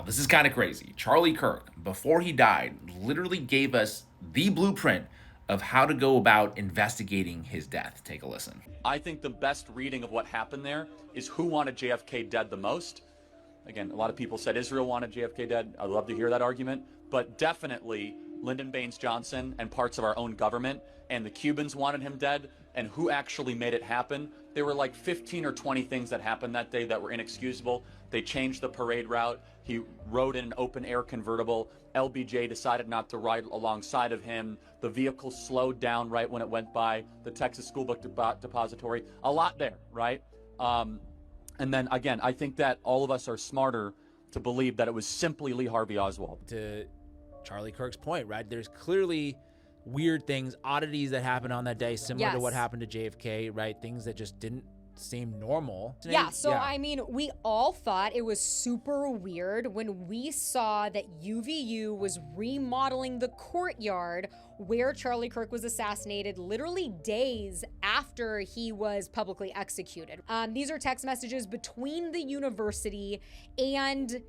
this is kind of crazy. Charlie Kirk, before he died, literally gave us the blueprint of how to go about investigating his death. Take a listen. I think the best reading of what happened there is who wanted JFK dead the most. Again, a lot of people said Israel wanted JFK dead. I'd love to hear that argument. But definitely Lyndon Baines Johnson and parts of our own government, and the Cubans wanted him dead. And who actually made it happen? There were like 15 or 20 things that happened that day that were inexcusable. They changed the parade route. He rode in an open air convertible. LBJ decided not to ride alongside of him. The vehicle slowed down right when it went by the Texas School Book Depository. A lot there, right? And then again, I think that all of us are smarter to believe that it was simply Lee Harvey Oswald. To Charlie Kirk's point, right? There's clearly weird things, oddities that happened on that day, similar to what happened to JFK, right? Things that just didn't seem normal. Yeah, so I mean, we all thought it was super weird when we saw that UVU was remodeling the courtyard where Charlie Kirk was assassinated literally days after he was publicly executed. These are text messages between the university and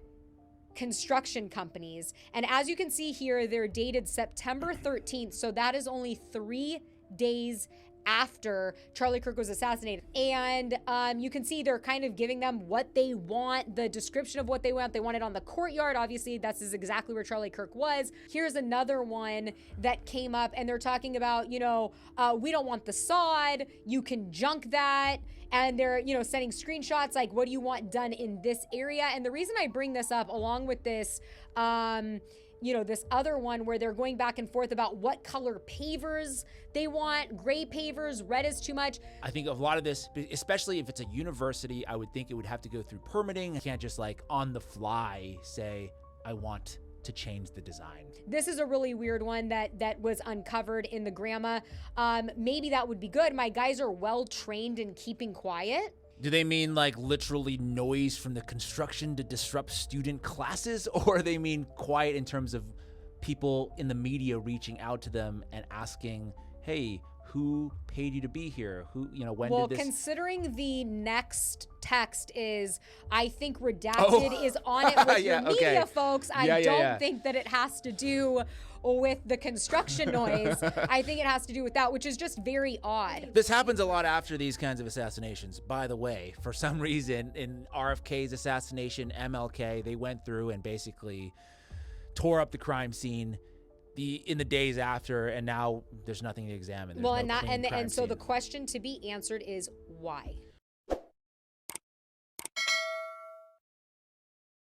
construction companies. And as you can see here, they're dated September 13th. So that is only 3 days after Charlie Kirk was assassinated. And you can see they're kind of giving them what they want, the description of what they want. They want it on the courtyard. Obviously, that's exactly where Charlie Kirk was. Here's another one that came up, and they're talking about, we don't want the sod. You can junk that. And they're, sending screenshots like, what do you want done in this area? And the reason I bring this up along with this, this other one where they're going back and forth about what color pavers they want, gray pavers, red is too much. I think a lot of this, especially if it's a university, I would think it would have to go through permitting. You can't just like on the fly say, I want to change the design. This is a really weird one that was uncovered in the grandma. Maybe that would be good. My guys are well trained in keeping quiet. Do they mean like literally noise from the construction to disrupt student classes, or they mean quiet in terms of people in the media reaching out to them and asking, hey, who paid you to be here? When did this? Considering the next text is, I think redacted is on it with the media folks. I don't think that it has to do with the construction noise. I think it has to do with that, which is just very odd. This happens a lot after these kinds of assassinations. By the way, for some reason, in RFK's assassination, MLK, they went through and basically tore up the crime scene in the days after, and now there's nothing to examine. There's and so the question to be answered is why?